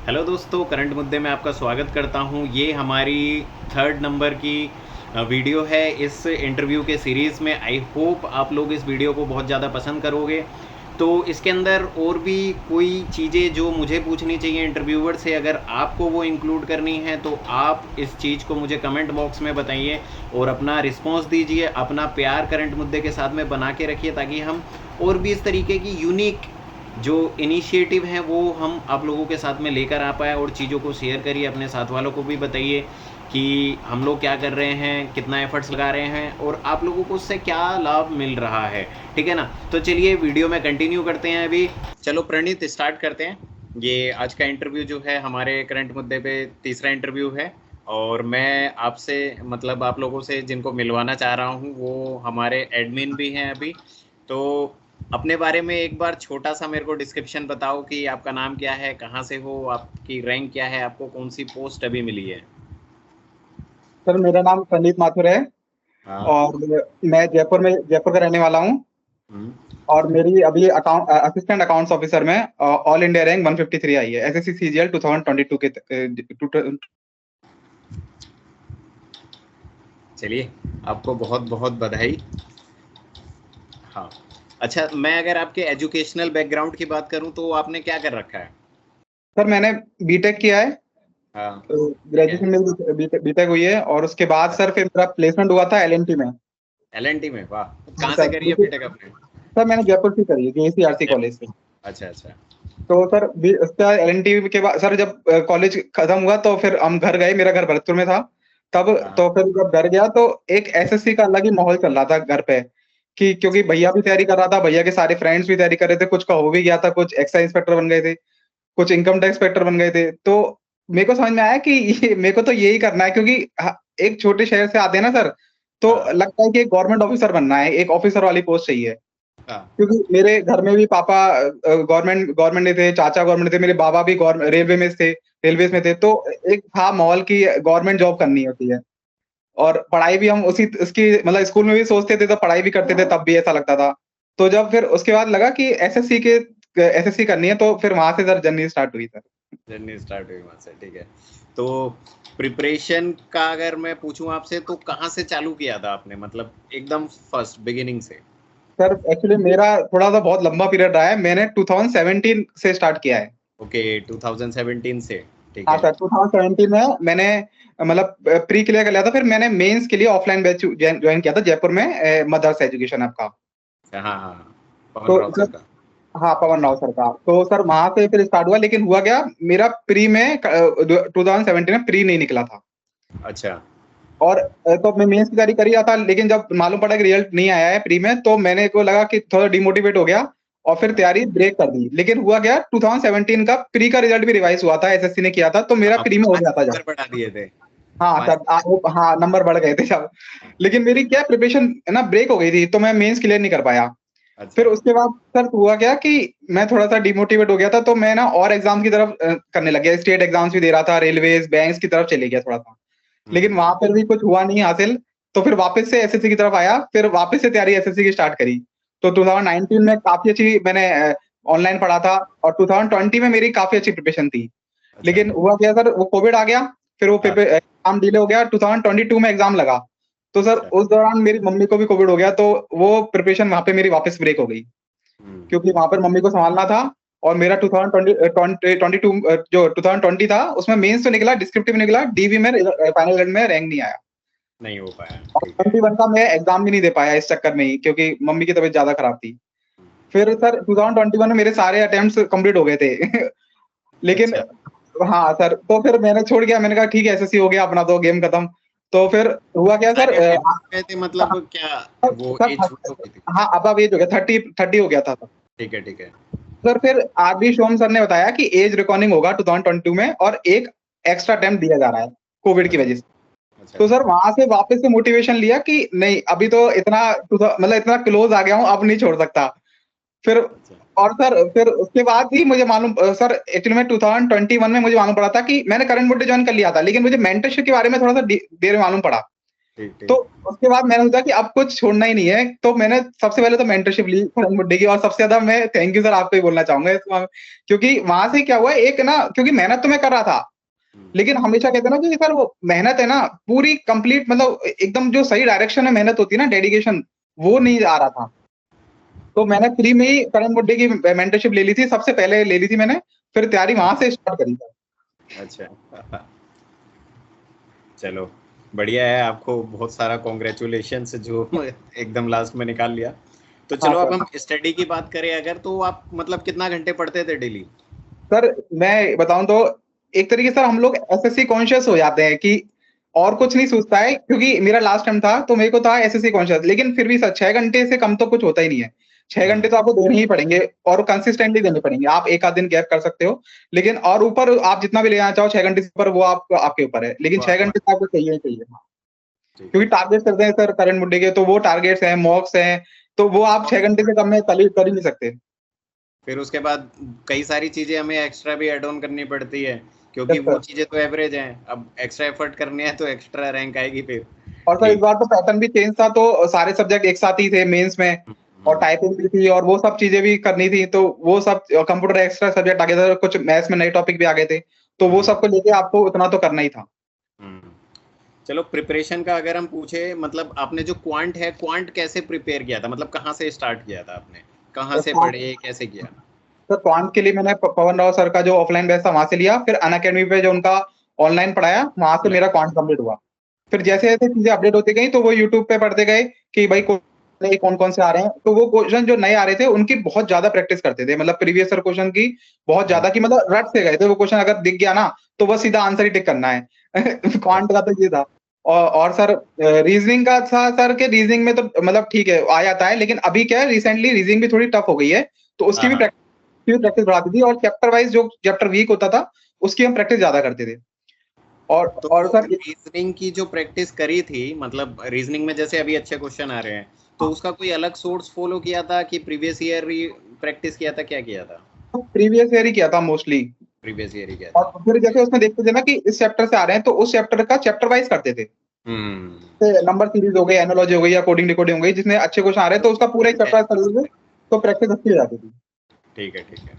Hello दोस्तों, current मुद्दे में आपका स्वागत करता हूं। ये हमारी थर्ड नंबर की वीडियो है इस इंटरव्यू के सीरीज़ में। आई होप आप लोग इस वीडियो को बहुत ज़्यादा पसंद करोगे। तो इसके अंदर और भी कोई चीज़ें जो मुझे पूछनी चाहिए इंटरव्यूअर से, अगर आपको वो इंक्लूड करनी है तो आप इस चीज़ को मुझे कमेंट बॉक्स में बताइए और अपना रिस्पॉन्स दीजिए। अपना प्यार करंट मुद्दे के साथ में बना के रखिए ताकि हम और भी इस तरीके की यूनिक जो इनिशिएटिव हैं वो हम आप लोगों के साथ में लेकर आ पाए। और चीज़ों को शेयर करिए, अपने साथ वालों को भी बताइए कि हम लोग क्या कर रहे हैं, कितना एफर्ट्स लगा रहे हैं और आप लोगों को उससे क्या लाभ मिल रहा है। ठीक है ना? तो चलिए वीडियो में कंटिन्यू करते हैं। अभी चलो प्रणीत, स्टार्ट करते हैं। ये आज का इंटरव्यू जो है हमारे करंट मुद्दे पे तीसरा इंटरव्यू है और मैं आपसे मतलब आप लोगों से जिनको मिलवाना चाह रहा हूँ वो हमारे एडमिन भी हैं अभी। तो अपने बारे में एक बार छोटा सा मेरे को डिस्क्रिप्शन बताओ कि आपका नाम क्या है, कहाँ से हो, आपकी रैंक क्या है, आपको कौन सी पोस्ट अभी मिली है। सर मेरा नाम संदीप माथुर है हाँ। और मैं जयपुर का रहने वाला हूँ। हम्म। और मेरी अभी असिस्टेंट अकाउंट्स ऑफिसर में ऑल इंडिया रैंक 153 आई है एसएससी सीजीएल 2022 के चलिए, आपको बहुत बहुत बधाई। हाँ। अच्छा, मैं अगर आपके एजुकेशनल बैकग्राउंड की बात करूं तो आपने क्या कर रखा है। सर मैंने बीटेक किया है। हाँ। ठीक है। ग्रेजुएशन में बीटेक हुई है और उसके बाद सर फिर मेरा प्लेसमेंट हुआ था एलएनटी में। एलएनटी में, वाह। हाँ कहाँ से सर, करी है लेकिन बीटेक आपने। सर मैंने जयपुर से करी है जेएससीआरसी कॉलेज से। अच्छा अच्छा। तो सर उसके बाद एलएनटी के बाद सर जब कॉलेज खत्म हुआ तो फिर हम घर गए, मेरा घर भरतपुर में था तब। हाँ तो फिर जब घर गया तो एक एसएससी का अलग ही माहौल चल रहा था घर पे कि क्योंकि भैया भी तैयारी कर रहा था, भैया के सारे फ्रेंड्स भी तैयारी कर रहे थे, कुछ का हो भी गया था, कुछ एक्साइज इंस्पेक्टर बन गए थे, कुछ इनकम टैक्स इंस्पेक्टर बन गए थे। तो मेरे को समझ में आया कि ये मेरे को तो यही करना है क्योंकि एक छोटे शहर से आते हैं ना सर, तो हाँ लगता है कि एक गवर्नमेंट ऑफिसर बनना है, एक ऑफिसर वाली पोस्ट चाहिए। हाँ। क्योंकि मेरे घर में भी पापा गवर्नमेंट में थे, चाचा गवर्नमेंट थे, मेरे बाबा भी रेलवेज में थे। तो एक था माहौल की गवर्नमेंट जॉब करनी होती है। और पढ़ाई भी हम उसी उसकी मतलब स्कूल में भी सोचते थे तो पढ़ाई भी करते थे, तब भी ऐसा लगता था। तो जब फिर उसके बाद लगा कि एसएससी करनी है तो फिर वहां से सर जर्नी स्टार्ट हुई सर। जर्नी स्टार्ट हुई वहां से। ठीक है। तो प्रिपरेशन का अगर मैं पूछूं आपसे तो कहाँ से चालू किया था आपने, मतलब एकदम फर्स्ट बिगिनिंग से। सर एक्चुअली मेरा थोड़ा सा बहुत लंबा पीरियड रहा है, मैंने 2017 से स्टार्ट किया है। ओके, 2017 से। ठीक हाँ है। सर, 2017 में मैंने मतलब प्री क्लियर कर लिया था, फिर मैंने मेंस के लिए ऑफलाइन बैच ज्वाइन किया था जयपुर में, मदर्स एजुकेशन आपका। हाँ हाँ हाँ, पवन तो राव सर सर, का। हाँ पवन राव सर का। तो सर वहां से फिर स्टार्ट हुआ, लेकिन हुआ क्या, मेरा प्री में 2017 में प्री नहीं निकला था। अच्छा। और तो मैं मेंस की तैयारी कर ही रहा था, लेकिन जब मालूम पड़ा कि रिजल्ट नहीं आया है प्री में, तो मैंने को लगा कि थोड़ा डिमोटिवेट हो गया और फिर हाँ तैयारी ब्रेक कर दी। लेकिन हुआ क्या, 2017 का प्री का रिजल्ट भी रिवाइज हुआ था, एसएससी ने किया था, तो मेरा हाँ, प्री में हो पाँच गया था जब। नंबर बढ़ा दिए थे। हाँ पाँच। सर, हाँ नंबर बढ़ गए थे सब। लेकिन मेरी क्या प्रिपरेशन है ना ब्रेक हो गई थी, तो मैं मेंस क्लियर नहीं कर पाया। फिर अच्छा उसके बाद सर हुआ क्या कि मैं थोड़ा सा डिमोटिवेट हो गया था, तो मैं ना और एग्जाम की तरफ करने लग गया, स्टेट एग्जाम्स भी दे रहा था, रेलवेज बैंक्स की तरफ चले गया थोड़ा सा। लेकिन हम्म। वहां पर भी कुछ हुआ नहीं हासिल। तो फिर वापस से एसएससी की तरफ आया, फिर वापस से तैयारी एसएससी की स्टार्ट करी। तो 2019 में काफी अच्छी मैंने ऑनलाइन पढ़ा था और 2020 में मेरी काफी अच्छी प्रिपरेशन थी। अच्छा। लेकिन हुआ क्या सर, वो कोविड आ गया, फिर वो हाँ। पेपर एग्जाम डिले हो गया, 2022 में एग्जाम लगा। तो सर अच्छा। उस दौरान मेरी मम्मी को भी कोविड हो गया, तो वो प्रिपरेशन वहां पे मेरी वापस ब्रेक हो गई, हम्म। क्योंकि वहां पर मम्मी को संभालना था। और मेरा 2022 जो 2020 था उसमें मेंस तो निकला, डिस्क्रिप्टिव निकला, डीवी में फाइनल में रैंक नहीं आया। नहीं हो पाया। और ठीक है। 21 का मैं एग्जाम भी नहीं दे पाया इस चक्कर में ही, क्योंकि मम्मी की तबीयत ज्यादा खराब थी। फिर सर 2021 में मेरे सारे अटेम्प्ट्स कंप्लीट हो गए थे लेकिन अच्छा। हाँ सर, तो फिर मैंने छोड़ दिया, मैंने कहा ठीक है एसएससी हो गया अपना, तो गेम खत्म। तो फिर हुआ क्या सर, सारे अटेम्प्ट हो गए थे मतलब क्या, वो सर एज हो गई थी। हाँ अब एज हो गया, 30 हो गया था सर। ठीक है ठीक है। सर फिर आरबी सोम सर ने बताया कि एज रिकॉर्डिंग होगा 2022 में और एक एक्स्ट्रा अटेम्प्ट दिया जा रहा है कोविड की अच्छा वजह से। अच्छा। तो सर वहां से वापस से मोटिवेशन लिया कि नहीं अभी तो इतना मतलब इतना क्लोज आ गया हूँ, अब नहीं छोड़ सकता। फिर अच्छा। और सर फिर उसके बाद ही मुझे मालूम सर, एक्चुअली में 2021 में मुझे मालूम पड़ा था कि मैंने करंट मुद्दे ज्वाइन कर लिया था, लेकिन मुझे मेंटरशिप के बारे में थोड़ा सा देर में मालूम पड़ा ठीक तो ठीक। उसके बाद मैंने सोचा कि अब कुछ छोड़ना ही नहीं है, तो मैंने सबसे पहले तो मेंटरशिप ली करण बुड्ढे की, और सबसे ज्यादा मैं थैंक यू सर आपको ही बोलना चाहूंगा इसमें, क्योंकि वहां से क्या हुआ एक ना, क्योंकि मेहनत तो मैं कर रहा था, हम्म, लेकिन हमेशा कहते हैं ना कि सर वो मेहनत है ना पूरी कंप्लीट, मतलब एकदम जो सही डायरेक्शन में मेहनत होती है ना, डेडिकेशन, वो नहीं आ रहा था। तो मैंने फ्री में ही करण बुड्ढे की मेंटरशिप ले ली थी, सबसे पहले ले ली थी मैंने, फिर तैयारी वहां से स्टार्ट करी थी। अच्छा। चलो, बढ़िया है, आपको बहुत सारा कॉन्ग्रेचुलेशंस जो एकदम लास्ट में निकाल लिया। तो हाँ चलो अब सर। हम स्टडी की बात करें अगर, तो आप मतलब कितना घंटे पढ़ते थे डेली? सर मैं बताऊं तो एक तरीके से हम लोग एसएससी कॉन्शियस हो जाते हैं कि और कुछ नहीं सोचता है, क्योंकि मेरा लास्ट टाइम था तो मेरे को था एसएससी कॉन्शियस, लेकिन फिर भी सर 6 घंटे से कम तो कुछ होता ही नहीं है। 6 घंटे तो आपको देने ही पड़ेंगे, और कंसिस्टेंटली देने पड़ेंगे। आप एक आध दिन गैप कर सकते हो, लेकिन और ऊपर आप जितना भी लेना चाहो 6 घंटे से ऊपर, वो आप आपके ऊपर है, लेकिन तो 6 घंटे तो आपको चाहिए ही चाहिए। हाँ। ठीक क्योंकि है। टारगेट करते हैं सर करण बुड्ढे के, तो वो टारगेट्स हैं, मॉक्स हैं, तो वो आप 6 घंटे से कम में कर ही नहीं सकते। फिर उसके बाद कई सारी चीजें हमें एक्स्ट्रा भी ऐड ऑन करनी पड़ती है, यस क्योंकि वो सर। चीजें तो एवरेज हैं, अब एक्स्ट्रा एफर्ट करने हैं तो एक्स्ट्रा रैंक आएगी फिर। और सर इस ठीक। बार तो पैटर्न भी चेंज था, तो सारे सब्जेक्ट एक साथ ही थे मेंस में, और हम्म, टाइपिंग भी थी, और वो सब चीजें भी करनी थी, तो वो सब कंप्यूटर एक्स्ट्रा सब्जेक्ट आ गए थे, कुछ मैथ्स में नए टॉपिक भी आ गए थे, तो वो हम्म, सबको लेके आपको उतना तो करना ही था। हम्म। चलो, प्रिपरेशन का अगर हम पूछे, मतलब आपने जो क्वांट है, क्वांट कैसे प्रिपेयर किया था, मतलब कहाँ से स्टार्ट किया था आपने, कहाँ तो से क्वांट पढ़े, कैसे किया? सर क्वांट के लिए मैंने पवन राव सर का जो ऑफलाइन बैच था वहां से लिया, फिर अनअकैडमी पे जो उनका ऑनलाइन पढ़ाया, वहां से मेरा क्वांट कंप्लीट हुआ। फिर अच्छा। जैसे जैसे चीजें अपडेट होती गई, तो वो यूट्यूब पे पढ़ते गए कि भाई कौन कौन से आ रहे हैं, तो वो क्वेश्चन जो नए आ रहे थे उनकी बहुत ज्यादा प्रैक्टिस करते थे, मतलब प्रीवियस ईयर क्वेश्चन की बहुत हम्म, ज्यादा, की मतलब रट से गए थे वो क्वेश्चन, अगर दिख गया ना तो बस सीधा आंसर ही टिक करना है। क्वांट का तो ये था। और सर रीजनिंग का था सर, के रीजनिंग में तो मतलब ठीक है आ जाता है, लेकिन अभी क्या है, रिसेंटली रीजनिंग भी थोड़ी टफ हो गई है, तो उसकी हाँ भी हाँ। प्रैक्टिस बढ़ाती थी, और चैप्टर वाइज जो चैप्टर वीक होता था उसकी हम प्रैक्टिस ज्यादा करते थे। और तो और सर रीजनिंग की जो प्रैक्टिस करी थी, मतलब रीजनिंग में जैसे अभी अच्छे क्वेश्चन आ रहे हैं, तो उसका कोई अलग सोर्स फॉलो किया था कि प्रीवियस ईयर प्रैक्टिस किया था, क्या किया था? प्रीवियस ईयर ही किया था मोस्टली। प्रीवियस ईयर ही किया और था। फिर जैसे उसमें देखते थे ना कि इस चैप्टर से आ रहे हैं, तो उस चैप्टर का चैप्टर वाइज करते थे, हम्म। नंबर सीरीज हो गई, एनोलॉजी हो गई, या कोडिंग डिकोडिंग हो गई, जिसमें अच्छे क्वेश्चन आ रहे हैं तो उसका पूरा एक चैप्टर कर देते थे, तो प्रैक्टिस अच्छी हो जाती थी। ठीक है, ठीक है।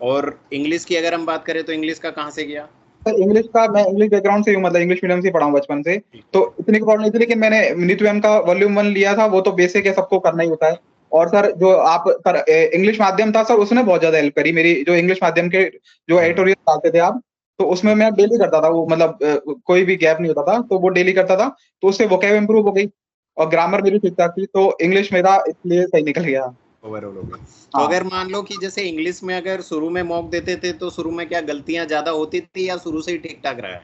और इंग्लिश की अगर हम बात करें, तो इंग्लिश का कहाँ से किया? सर इंग्लिश का, मैं इंग्लिश बैकग्राउंड से हूँ, मतलब इंग्लिश मीडियम से पढ़ा हूँ बचपन से, ठीक तो है। इतनी प्रॉब्लम नहीं थी, लेकिन मैंने नीतू मैम का वॉल्यूम 1 लिया था, वो तो बेसिक है, सबको करना ही होता है। और सर जो आप इंग्लिश माध्यम था सर, उसने बहुत ज्यादा हेल्प करी मेरी, जो इंग्लिश माध्यम के जो हम्म, एडिटोरियल डालते थे आप, तो उसमें हम्म, मैं डेली करता था वो, मतलब कोई भी गैप नहीं होता था, तो वो डेली करता था, तो उससे वोकैब इंप्रूव हो गई, और ग्रामर मेरी ठीक ठाक थी, तो इंग्लिश मेरा इसलिए सही निकल गया। ओवरऑल हो गया। तो हाँ अगर मान लो कि जैसे इंग्लिश में अगर शुरू में मॉक देते थे, तो शुरू में क्या गलतियां ज्यादा होती थी, या शुरू से ही ठीक ठाक रहा है?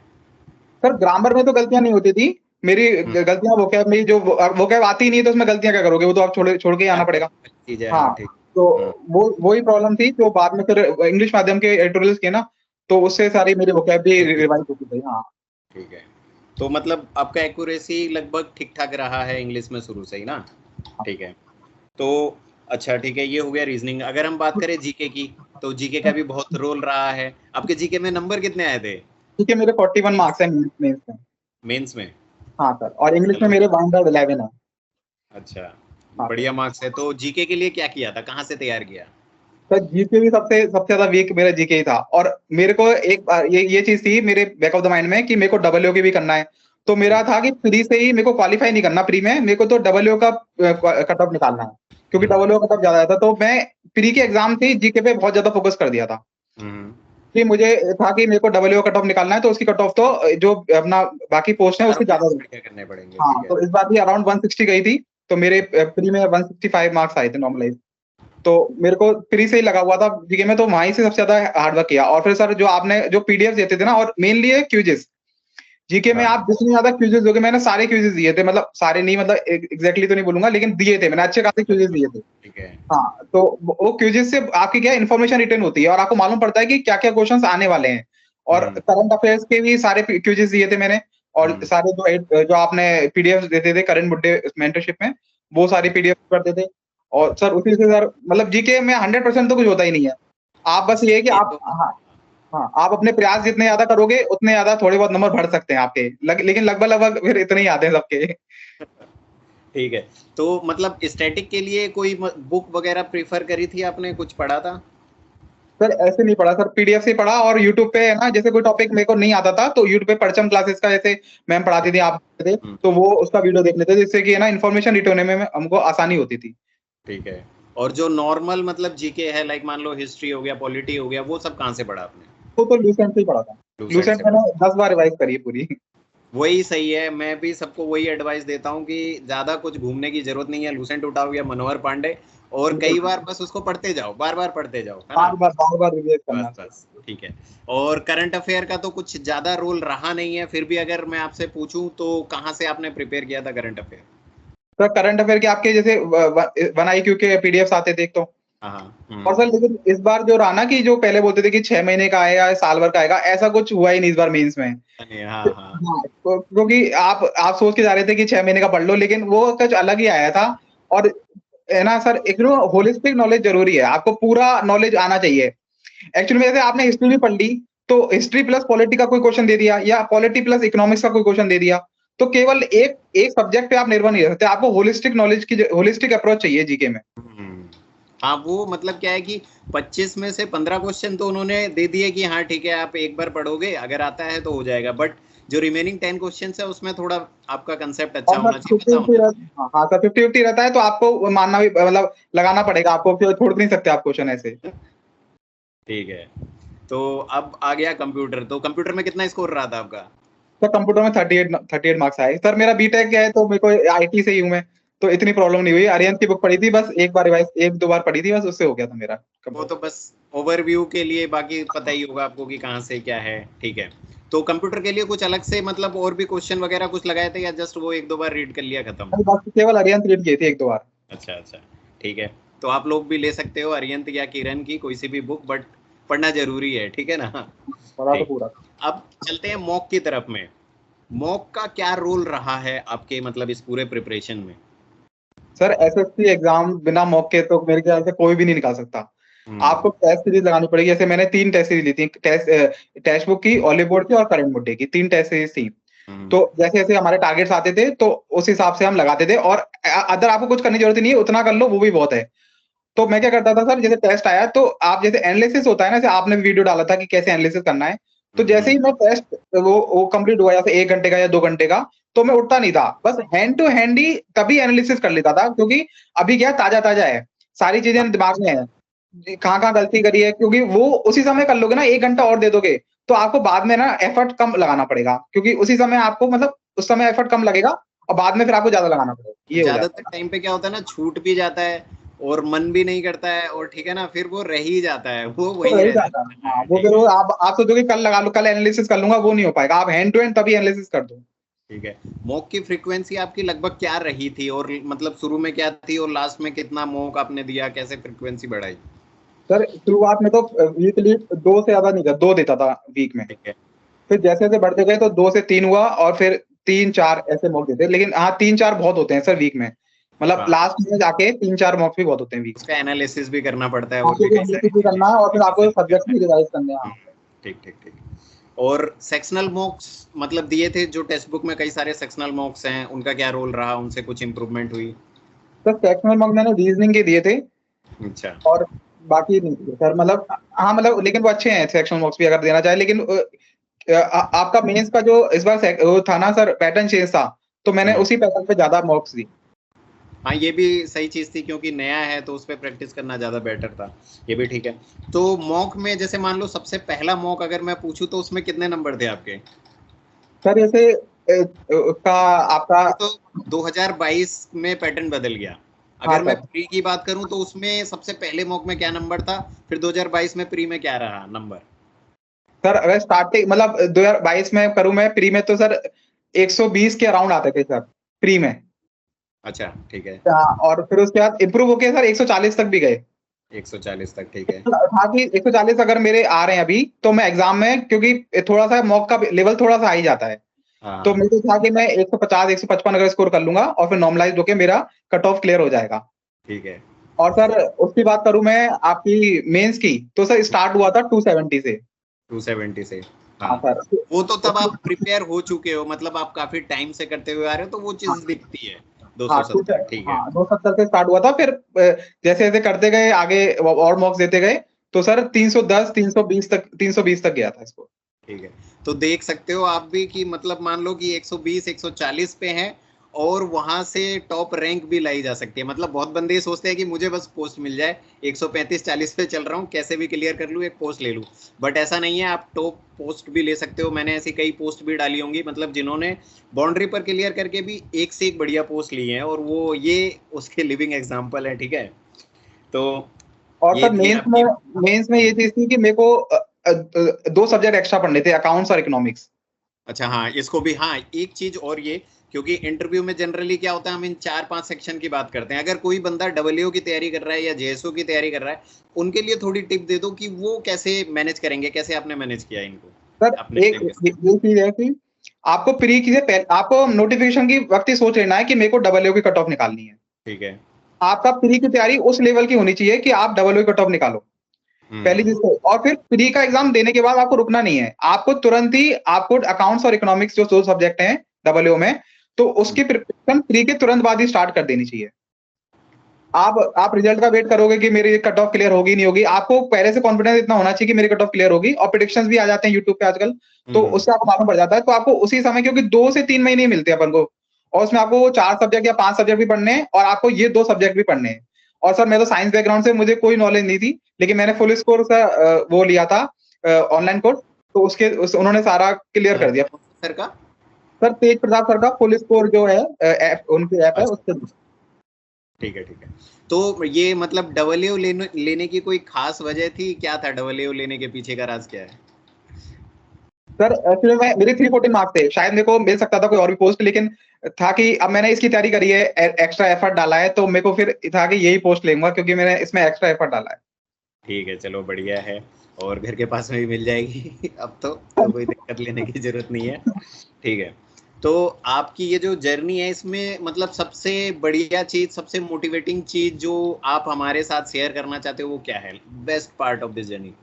सर, ग्रामर में तो गलतियां नहीं होती थी मेरी, हम्म, गलतियां वोकैब में, जो वोकैब आती ही नहीं है तो उसमें गलतियां क्या करोगे, वो तो आप छोड़ के ही आना पड़ेगा। चीज है, हाँ, हाँ, ठीक। तो हम्म, वो ही प्रॉब्लम थी, तो बाद में फिर इंग्लिश माध्यम के एडिटोरियल्स के ना, तो उससे सारी मेरी वोकैब भी रिवाइज होती गई। हाँ ठीक है। तो मतलब आपका एक्यूरेसी लगभग ठीक ठाक रहा है इंग्लिश में शुरू से ही ना? ठीक है। तो अच्छा, ठीक है, ये हो गया रीजनिंग। अगर हम बात करें जीके की, तो जीके का भी बहुत रोल रहा है। आपके जीके में नंबर कितने आए थे ठीक है, मेरे 41 मार्क्स हैं मेंस में। मेंस में? हाँ सर, और इंग्लिश में चलो, मेरे 111 है। अच्छा, हाँ सर। बढ़िया मार्क्स है। तो जीके के लिए क्या किया था, कहाँ से तैयार किया? सर जीके भी सबसे सबसे ज्यादा वीक मेरा जीके ही था, और मेरे को एक ये चीज थी मेरे बैक ऑफ द माइंड में कि मेरे को डब्ल्यू की भी करना है, तो मेरा था कि प्री से ही मेरे को क्वालिफाई नहीं करना, प्री में मेरे को तो डब्ल्यू का कट ऑफ निकालना है, क्योंकि हम्म, डब्ल्यू का कट ऑफ ज्यादा था, तो मैं प्री के एग्जाम से ही जीके पे बहुत ज्यादा फोकस कर दिया था, हम्म। कि मुझे था कि मेरे को डब्ल्यू कट ऑफ निकालना है, तो उसकी कट ऑफ तो जो अपना बाकी पोस्ट है चार उसकी ज्यादा पॉइंट्स हुई। बढ़िया करने पड़ेंगे, हाँ, ठीक है। तो इस बार भी अराउंड 160 गई थी, तो मेरे प्री में 165 मार्क्स आए थे नॉर्मलाइज, तो मेरे को प्री से ही लगा हुआ था जीके में, तो वहीं से सबसे ज्यादा हार्ड वर्क किया। और फिर सर जो आपने जो पीडीएफ देते थे ना, और मेनली है क्यूजेस, जीके में हाँ, आप जितनी ज्यादा क्यूजेस दोगे, मैंने सारे क्यूजेस दिए थे, मतलब सारे नहीं, मतलब एग्जैक्टली तो नहीं बोलूंगा, लेकिन दिए थे मैंने, अच्छे खासे क्यूजेस दिए थे। ठीक है। हाँ, तो वो क्यूजेस से आपकी क्या इन्फॉर्मेशन रिटर्न होती है, और आपको मालूम पड़ता है कि क्या क्या क्वेश्चंस आने वाले हैं, और हम्म, करंट अफेयर्स के भी सारे क्यूजेस दिए थे मैंने, और हम्म। सारे जो आपने पीडीएफ देते थे करण बुड्ढे मेंटरशिप में, वो सारी पीडीएफ करते थे। और सर उसी से सर, मतलब जीके में 100% तो कुछ होता ही नहीं है, आप बस ये है कि ये आप, तो हाँ, हाँ, आप अपने प्रयास जितने ज्यादा करोगे उतने ज्यादा थोड़े बहुत नंबर बढ़ सकते हैं आपके, लेकिन लगभग फिर इतने ही आते हैं सबके। ठीक है। तो मतलब स्टैटिक के लिए कोई बुक वगैरह प्रेफर करी थी आपने, कुछ पढ़ा था? सर ऐसे नहीं पढ़ा सर, पीडीएफ से पढ़ा, और यूट्यूब पे है ना, जैसे कोई टॉपिक मेरे को नहीं आता था तो यूट्यूब पे परचम क्लासेस का जैसे मैम पढ़ाती थी, आप थे, हम्म, तो वो उसका वीडियो देख लेते थे, जिससे कि है ना इन्फॉर्मेशन रिटेन होने में हमको आसानी होती थी। ठीक है। और जो नॉर्मल मतलब जीके है, लाइक मान लो हिस्ट्री हो गया, पॉलिटी हो गया, वो सब कहाँ से पढ़ा आपने? तो लूसेंट से ही पढ़ा था। लूसेंट लूसेंट से मैंने पढ़ा। 10 बार रिवाइज करी है पूरी। वही सही है, मैं भी सबको वही एडवाइस देता हूँ कि ज्यादा कुछ घूमने की जरूरत नहीं है, लूसेंट उठाओ या मनोहर पांडे, और बिल्कुल, कई बार बस उसको पढ़ते जाओ, बार बार पढ़ते जाओ, है ना? बार बार रिवाइज करना बस चाहिए। बस ठीक है। और करंट अफेयर का तो कुछ ज्यादा रोल रहा नहीं है, फिर भी अगर मैं आपसे पूछूं तो कहाँ से आपने प्रिपेयर किया था current affair? Sir current affair के आपके जैसे 1IQ के पीडीएफ आते थे एक तो, हाँ हाँ। और सर लेकिन इस बार जो रहा ना कि जो पहले बोलते थे कि 6 महीने का आएगा या साल भर का आएगा, ऐसा कुछ हुआ ही नहीं इस बार मेंस में। अरे हाँ हाँ। हाँ, क्योंकि आप सोच के जा रहे थे कि 6 महीने का पढ़ लो, लेकिन वो कुछ अलग ही आया था। और है ना सर, एक होलिस्टिक नॉलेज जरूरी है, आपको पूरा नॉलेज आना चाहिए। एक्चुअली में जैसे आपने हिस्ट्री भी पढ़ ली, तो हिस्ट्री प्लस पॉलिटी का कोई क्वेश्चन दे दिया, या पॉलिटी प्लस इकोनॉमिक्स का कोई क्वेश्चन दे दिया, तो केवल एक एक सब्जेक्ट पे आप निर्भर नहीं रह सकते, आपको होलिस्टिक नॉलेज की होलिस्टिक अप्रोच चाहिए जीके में। हम्म। हाँ, वो मतलब क्या है कि 25 में से 15 क्वेश्चन तो उन्होंने दे दिए कि हाँ ठीक है, आप एक बार पढ़ोगे, अगर आता है तो हो जाएगा, बट जो रिमेनिंग 10 क्वेश्चन है उसमें थोड़ा आपका कंसेप्ट अच्छा और सर होना चाहिए, फिफ्टी पता फिफ्टी होना हाँ हाँ सर, 50-50 रहता है, तो आपको मानना भी मतलब लगाना पड़ेगा आपको, छोड़ नहीं सकते आप क्वेश्चन ऐसे। चाहिए। ठीक है। तो अब आ गया कंप्यूटर, तो कंप्यूटर में कितना स्कोर रहा था आपका? सर कंप्यूटर में 38 मार्क्स आए सर, मेरा बीटेक क्या है तो मेरे को आईटी से ही हूँ मैं, तो इतनी प्रॉब्लम नहीं हुई। अरिहंत की बुक पढ़ी थी बस, एक बार रिवाइज, एक दो बार पढ़ी थी बस, उससे हो गया था मेरा वो तो कंप्यूटर। बस ओवरव्यू के लिए, बाकी पता ही होगा आपको कि कहाँ से क्या है। ठीक है। तो कंप्यूटर के लिए कुछ अलग से मतलब और भी क्वेश्चन वगैरह कुछ लगाए थे, या जस्ट वो एक दो बार रीड कर लिया खत्म? बस केवल अरिहंत रीड की थी एक दो बार। अच्छा अच्छा। ठीक है। तो आप लोग भी ले सकते हो अरिहंत या किरण की कोई सी भी बुक, बट पढ़ना जरूरी है, ठीक है ना? पढ़ा तो ठीक। पूरा। अब चलते हैं मॉक की तरफ में। मॉक का क्या रोल रहा है आपके मतलब इस पूरे प्रिपरेशन में? सर एसएससी एग्जाम बिना मॉक के तो मेरे ख्याल से कोई भी नहीं निकाल सकता। हम्म। आपको टेस्ट सीरीज लगानी पड़ेगी, जैसे मैंने 3 टेस्ट सीरीज ली थी, टेस्ट बुक की, ऑलिव बोर्ड की और करंट बुक की, 3 टेस्ट सीरीज थी। हम्म। तो जैसे जैसे हमारे टारगेट्स आते थे तो उस हिसाब से हम लगाते थे, और अदर आपको कुछ करने की जरूरत नहीं है, उतना कर लो वो भी बहुत है। तो मैं क्या करता था सर, जैसे टेस्ट आया तो आप जैसे एनालिसिस होता है ना, जैसे आपने वीडियो डाला था कि कैसे एनालिसिस करना है, तो जैसे ही मैं टेस्ट वो कंप्लीट हुआ, जैसे 1 घंटे का या 2 घंटे का, तो मैं उठता नहीं था, बस हैंड टू हैंड ही तभी एनालिसिस कर लेता था, क्योंकि अभी क्या ताजा ताजा है, सारी चीजें दिमाग में है, कहाँ कहाँ गलती करी है, क्योंकि वो उसी समय कर लोगे ना, 1 घंटा और दे दोगे तो आपको बाद में ना एफर्ट कम लगाना पड़ेगा, क्योंकि उसी समय आपको मतलब उस समय एफर्ट कम लगेगा, और बाद में फिर आपको ज्यादा लगाना पड़ेगा, ये हो जाता ज्यादातर टाइम पे क्या होता है ना, छूट भी जाता है और मन भी नहीं करता है, और ठीक है ना, फिर वो रह ही जाता है, वो तो वही रह रह जाता जाता है। हाँ, है। वो ठीक फिर है। वो आप सोचोगे कल लगा लो, कल एनालिसिस कर लूंगा, वो नहीं हो पाएगा, आप हैंड टू हैंड तभी एनालिसिस कर दो। ठीक है। मॉक की फ्रीक्वेंसी आपकी लगभग क्या रही थी, और मतलब शुरू में क्या थी और लास्ट में कितना मॉक आपने दिया, कैसे फ्रीक्वेंसी बढ़ाई? सर शुरुआत में तो वीकली 2 से ज्यादा नहीं था, 2 देता था वीक में, ठीक है। फिर जैसे जैसे बढ़ते गए तो 2 से 3 हुआ, और फिर 3-4 ऐसे मॉक देते, लेकिन हाँ 3-4 बहुत होते हैं सर वीक में, मतलब हाँ, लास्ट में जाके 3-4 मॉक भी बहुत होते हैं वीक में। उसका एनालिसिस भी करना पड़ता है, और आपको भी कई सारी एनालिसिस भी चीजें करना है, और फिर आपको रिवीजन भी सब्जेक्ट करना भी रिवाइज करने हैं। है। ठीक ठीक ठीक। और सेक्शनल मॉक्स मतलब दिए थे जो टेक्स्ट बुक में, कई सारे सेक्शनल मॉक्स हैं, उनका क्या रोल रहा, उनसे कुछ इम्प्रूवमेंट हुई? सर सेक्शनल मॉक मैंने रीजनिंग के दिए थे, अच्छा। और बाकी नहीं दिए सर, मतलब हाँ मतलब, लेकिन वो अच्छे हैं सेक्शनल मॉक्स भी अगर देना चाहे, लेकिन आपका मेंस का जो इस बार वो था ना सर, पैटर्न चेंज था, तो मैंने हम्म। उसी पैटर्न पे ज्यादा मॉक्स दी। हाँ, ये भी सही चीज थी, क्योंकि नया है तो उस पर प्रैक्टिस करना ज्यादा बेटर था। ये भी ठीक है। तो मॉक में जैसे मान लो सबसे पहला मॉक अगर मैं पूछूं तो उसमें कितने नंबर थे आपके? सर जैसे उसका आपका, ये तो 2022 में पैटर्न बदल गया। हाँ अगर मैं सर, प्री की बात करूं तो उसमें सबसे पहले मॉक में क्या नंबर था, फिर 2022 में प्री में क्या रहा नंबर? सर अगर स्टार्टिंग मतलब 2022 में करूं मैं प्री में, तो सर 120 के अराउंड आते थे सर प्री में। अच्छा ठीक है। हाँ, और फिर उसके बाद इम्प्रूव होके सर 140 तक भी गए। 140 तक, ठीक है। था कि 140 अगर मेरे आ रहे हैं अभी, तो मैं एग्जाम में, क्योंकि थोड़ा सा मॉक का लेवल थोड़ा सा आ ही जाता है, हाँ तो हाँ। मेरे को था कि मैं 150 155 अगर स्कोर कर लूंगा, और फिर नॉर्मलाइज होके मेरा कट ऑफ क्लियर हो जाएगा। ठीक है। और सर उसकी बात करूं मैं आपकी मेंस की, तो सर स्टार्ट हुआ था 270 से। 270 से। हाँ हाँ, सर। वो तो तब आप प्रिपेयर हो चुके हो, मतलब आप काफी टाइम से करते हुए आ रहे हो, तो वो हाँ चीज दिखती है। हाँ 270, ठीक है। हाँ 270 से स्टार्ट हुआ था, फिर जैसे जैसे करते गए आगे और मॉक्स देते गए, तो सर 310 320 तक गया था इसको। ठीक है, तो देख सकते हो आप भी कि मतलब मान लो कि 120 140 पे है, और वहां से टॉप रैंक भी लाई जा सकती है। मतलब बहुत बंदे ये सोचते हैं कि मुझे बस पोस्ट मिल जाए, 135 40 पे चल रहा हूँ, कैसे भी क्लियर कर लूँ, एक पोस्ट ले लूँ। बट ऐसा नहीं है, आप टॉप पोस्ट भी ले सकते हो। मैंने ऐसी कई पोस्ट भी डाली होंगी, मतलब जिन्होंने बाउंड्री पर क्लियर करके भी एक से एक बढ़िया पोस्ट ली है, और वो ये उसके लिविंग एग्जाम्पल है। ठीक है, तो और ये सर थी आपकी। मेंस में ये चीज थी कि मेरे को 2 सब्जेक्ट एक्स्ट्रा पढ़ने थे, अकाउंट्स और इकोनॉमिक्स। अच्छा, हाँ, इसको भी, हाँ, एक चीज और ये, क्योंकि इंटरव्यू में जनरली क्या होता है, हम इन 4-5 सेक्शन की बात करते हैं। अगर कोई बंदा डब्ल्यू की तैयारी कर रहा है या जेएसओ की तैयारी कर रहा है, उनके लिए थोड़ी टिप दे दो कि वो कैसे मैनेज करेंगे, कैसे आपने मैनेज किया इनको सर अपने एक टाइम के ये साथ। चीज है कि आपको प्री की आपको नोटिफिकेशन की वक्त ही सोच लेना है कि मेरे को डब्ल्यू की कट ऑफ निकालनी है। ठीक है। आपका प्री की तैयारी उस लेवल की होनी चाहिए कि आप डब्ल्यू की कट ऑफ निकालो, पहली चीज तो। और फिर प्री का एग्जाम देने के बाद आपको रुकना नहीं है, आपको तुरंत ही आपको अकाउंट्स और इकोनॉमिक्स जो 2 सब्जेक्ट हैं डब्ल्यू में, तो उसकी प्रिपरेशन प्री के तुरंत बाद ही स्टार्ट कर देनी चाहिए। आप रिजल्ट का वेट करोगे कि मेरी कट ऑफ क्लियर होगी नहीं होगी, आपको पहले से कॉन्फिडेंस इतना होना चाहिए कि मेरी कट ऑफ क्लियर होगी, और प्रेडिक्शंस भी आ जाते हैं यूट्यूब पे आजकल, तो उससे आपको मालूम पड़ जाता है। तो आपको उसी समय, क्योंकि 2 से 3 महीने ही मिलते हैं अपन को, और उसमें आपको वो 4 सब्जेक्ट या 5 सब्जेक्ट भी पढ़ने हैं, और आपको ये 2 सब्जेक्ट भी पढ़ने हैं। और सर मैं तो साइंस बैकग्राउंड से, मुझे कोई नॉलेज नहीं थी, लेकिन मैंने फुल स्कोर का वो लिया था ऑनलाइन कोर्स, तो उन्होंने सारा क्लियर कर दिया। सर का। सर तेज प्रताप सर का फुल स्कोर जो है ऐप, उनकी ऐप है अच्छा, उससे। ठीक है, ठीक है। तो ये मतलब डब्ल्यू लेने की कोई खास वजह थी, क्या था डब्ल्यू लेने के पीछे का राज, क्या है? सर एक्चुअली मैं मेरे 314 मार्क्स थे, शायद मेरे को मिल सकता था कोई और भी पोस्ट, लेकिन था कि अब मैंने इसकी तैयारी करी है, एक्स्ट्रा एफर्ट डाला है, तो मेरे को फिर था कि यही पोस्ट लेऊंगा, क्योंकि मैंने इसमें एक्स्ट्रा एफर्ट डाला है। ठीक है, चलो बढ़िया है। और घर के पास में भी मिल जाएगी अब तो कोई दिक्कत लेने की जरूरत नहीं है। ठीक है, तो आपकी ये जो जर्नी है, इसमें मतलब सबसे बढ़िया चीज, सबसे मोटिवेटिंग चीज जो आप हमारे साथ शेयर करना चाहते हो, वो क्या है? Best part of this journey.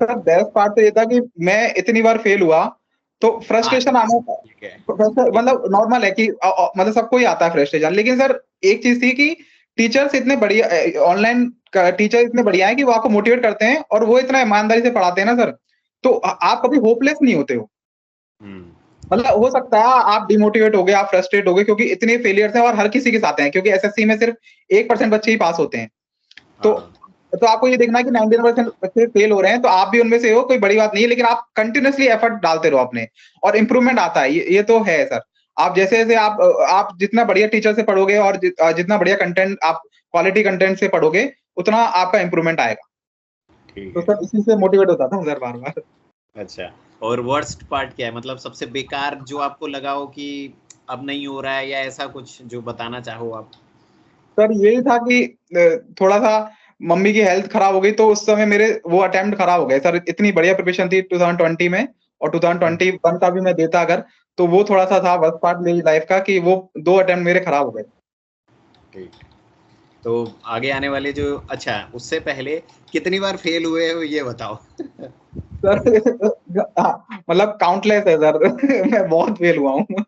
Sir best part तो ये था कि मैं इतनी बार फेल हुआ, तो हाँ, फ्रस्ट्रेशन आना, ठीक है। मतलब नॉर्मल है कि मतलब सबको ही आता है फ्रस्ट्रेशन, लेकिन सर एक चीज थी कि टीचर्स इतने बढ़िया, ऑनलाइन टीचर इतने बढ़िया है कि वो आपको मोटिवेट करते हैं, और वो इतना ईमानदारी से पढ़ाते हैं ना सर, तो आप कभी होपलेस नहीं होते हो। हम्म। मतलब हो सकता है आप डिमोटिवेट हो गए, आप फ्रस्ट्रेट हो गए, क्योंकि इतने फेलियर्स हैं, और हर किसी के साथ हैं, क्योंकि एसएससी में सिर्फ 1% बच्चे ही पास होते हैं। तो हाँ, आपको ये देखना है कि 99% बच्चे फेल हो रहे हैं, तो आप भी उनमें से हो, कोई बड़ी बात नहीं है, लेकिन आप कंटिन्यूअसली एफर्ट डालते रहो अपने, और इंप्रूवमेंट आता है, ये तो है सर। आप जैसे जैसे आप जितना बढ़िया टीचर से पढ़ोगे, और जितना बढ़िया कंटेंट आप क्वालिटी कंटेंट से पढ़ोगे, उतना आपका इंप्रूवमेंट आएगा। ठीक तो है। सर इसी से मोटिवेट होता था सर बार बार। अच्छा, और वर्स्ट पार्ट क्या है, मतलब सबसे बेकार जो आपको लगा हो कि अब नहीं हो रहा है, या ऐसा कुछ जो बताना चाहो आप? सर यही था कि थोड़ा सा मम्मी की हेल्थ खराब हो गई, तो उस समय मेरे वो अटेम्प्ट खराब हो गए सर। इतनी बढ़िया प्रिपरेशन थी 2020 में, और 2021 का भी मैं देता अगर, तो वो थोड़ा सा था वर्स्ट पार्ट मेरी लाइफ का, कि वो 2 अटेम्प्ट मेरे खराब हो गए। ठीक। तो आगे आने वाले जो, अच्छा उससे पहले कितनी बार फेल हुए हो ये बताओ। सर मतलब काउंटलेस है सर। मैं बहुत फेल हुआ हूँ।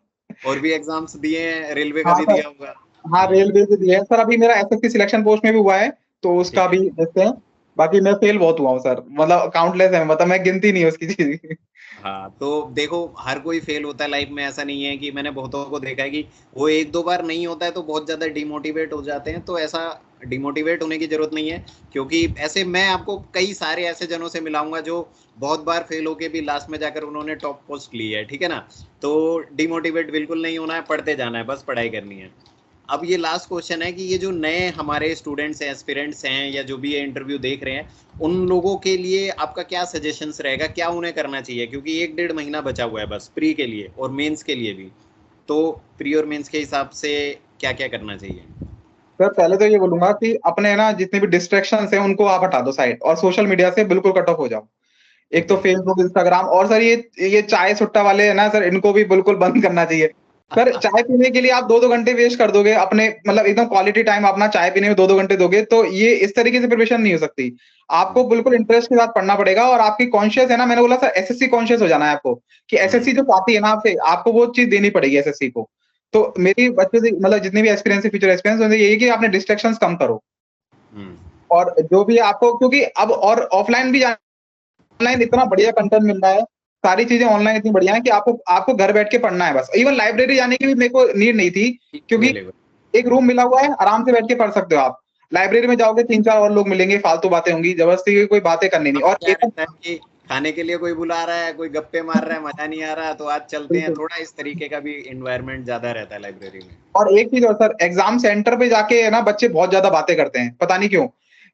और भी एग्जाम्स दिए हैं, रेलवे का हाँ भी सर। दिया होगा? हाँ रेलवे से दिया है सर, अभी मेरा एसएससी सिलेक्शन पोस्ट में भी हुआ है, तो उसका ठीक है। भी देखते हैं। बाकी मैं फेल बहुत हुआ हूँ सर, मतलब काउंटलेस है, मतलब मैं गिनती नहीं है उसकी चीज। हाँ, तो देखो, हर कोई फेल होता है लाइफ में, ऐसा नहीं है। कि मैंने बहुतों को देखा है कि वो एक दो बार नहीं होता है तो बहुत ज़्यादा डिमोटिवेट हो जाते हैं, तो ऐसा डिमोटिवेट होने की ज़रूरत नहीं है। क्योंकि ऐसे मैं आपको कई सारे ऐसे जनों से मिलाऊंगा जो बहुत बार फेल होके भी लास्ट में जाकर उन्होंने टॉप पोस्ट ली है, ठीक है ना? तो डिमोटिवेट बिल्कुल नहीं होना है, पढ़ते जाना है, बस पढ़ाई करनी है। अब ये लास्ट क्वेश्चन है कि ये जो नए हमारे स्टूडेंट्स हैं, एस्पिरेंट्स हैं, या जो भी ये इंटरव्यू देख रहे हैं, उन लोगों के लिए आपका क्या सजेशंस रहेगा, क्या उन्हें करना चाहिए? क्योंकि 1-1.5 महीना बचा हुआ है बस प्री के लिए और मेंस के लिए भी। तो प्री और मेंस के हिसाब से क्या क्या करना चाहिए? सर पहले तो ये बोलूंगा कि अपने ना जितने भी डिस्ट्रैक्शन हैं उनको आप हटा दो साइड, और सोशल मीडिया से बिल्कुल कट ऑफ हो जाओ। एक ठीक तो है। फेसबुक, इंस्टाग्राम, और सर ये चाय सुट्टा वाले है ना सर, इनको भी बिल्कुल बंद करना चाहिए। सर चाय पीने के लिए आप 2-2 घंटे वेस्ट कर दोगे अपने, मतलब एकदम क्वालिटी टाइम अपना चाय पीने में 2-2 घंटे दोगे, तो ये इस तरीके से प्रिपरेशन नहीं हो सकती। आपको बिल्कुल इंटरेस्ट के साथ पढ़ना पड़ेगा, और आपकी कॉन्शियस है ना, मैंने बोला सर एसएससी कॉन्शियस हो जाना है आपको, कि एसएससी जो पाती है ना आपसे, आपको वो चीज़ देनी पड़ेगी एसएससी को। तो मेरी बच्चों से मतलब जितने भी एक्सपीरियंस है, फ्यूचर एक्सपीरियंस, उनसे यही है कि आपने डिस्ट्रैक्शंस कम करो। और जो भी आपको, क्योंकि अब और ऑफलाइन भी ऑनलाइन इतना बढ़िया कंटेंट मिल रहा है, सारी चीजें ऑनलाइन इतनी बढ़िया है कि आपको आपको घर बैठ के पढ़ना है बस। इवन लाइब्रेरी जाने की भी मेरे को नीड नहीं थी, क्योंकि एक रूम मिला हुआ है, आराम से बैठ के पढ़ सकते हो आप। लाइब्रेरी में जाओगे 3-4 और लोग मिलेंगे, फालतू बातें होंगी, जबरदस्ती की कोई बातें करनी नहीं। और क्या एक रहता है कि खाने के लिए कोई बुला रहा है, कोई गप्पे मार रहा है, मजा नहीं आ रहा, तो आज चलते हैं, बिल्कुल। थोड़ा इस तरीके का भी एनवायरनमेंट ज्यादा रहता है लाइब्रेरी में। और एक चीज और सर, एग्जाम सेंटर पे जाके है ना बच्चे बहुत ज्यादा बातें करते हैं, पता नहीं क्यों।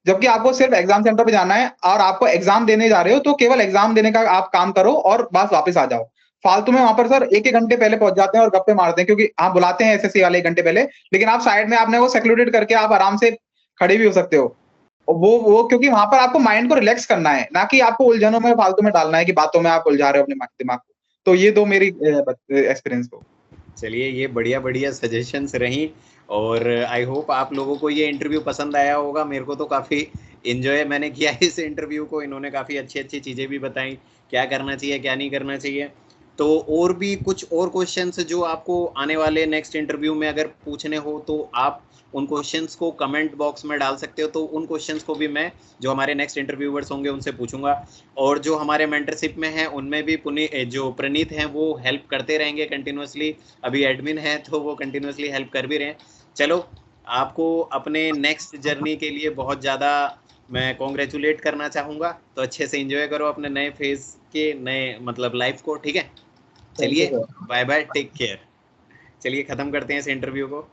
जबकि आपको सिर्फ एग्जाम सेंटर पे जाना है, और आपको एग्जाम देने जा रहे हो तो केवल एग्जाम देने का आप काम करो और बस वापस आ जाओ। फालतू में वहां पर सर 1-1 घंटे पहले पहुंच जाते हैं और गप्पे मारते हैं, क्योंकि आप बुलाते हैं एसएससी वाले 1 घंटे पहले, लेकिन आप साइड में आपने वो सेक्लूडेड करके आप आराम से खड़े भी हो सकते हो। वो क्योंकि वहां पर आपको माइंड को रिलैक्स करना है, ना कि आपको उलझनों में फालतू में डालना है कि बातों में आप उलझा रहे हो अपने दिमाग को। तो ये 2 मेरी एक्सपीरियंस को। चलिए, ये बढ़िया बढ़िया सजेशंस रही, और आई होप आप लोगों को ये इंटरव्यू पसंद आया होगा। मेरे को तो काफ़ी इन्जॉय मैंने किया इस इंटरव्यू को। इन्होंने काफ़ी अच्छी अच्छी चीज़ें भी बताई, क्या करना चाहिए क्या नहीं करना चाहिए। तो और भी कुछ और क्वेश्चंस जो आपको आने वाले नेक्स्ट इंटरव्यू में अगर पूछने हो, तो आप उन क्वेश्चंस को कमेंट बॉक्स में डाल सकते हो। तो उन क्वेश्चंस को भी मैं, जो हमारे नेक्स्ट इंटरव्यूवर्स होंगे, उनसे पूछूंगा। और जो हमारे मेंटरशिप में हैं, उनमें भी जो प्रणीत हैं, वो हेल्प करते रहेंगे कंटिन्यूसली। अभी एडमिन है तो वो कंटिन्यूसली हेल्प कर भी रहे हैं। चलो, आपको अपने नेक्स्ट जर्नी के लिए बहुत ज़्यादा मैं कॉन्ग्रेचुलेट करना चाहूँगा। तो अच्छे से एंजॉय करो अपने नए फेज के नए मतलब लाइफ को, ठीक है। थैंक यू चलिए, sir. Bye bye, take care. चलिए ख़त्म करते हैं इस इंटरव्यू को।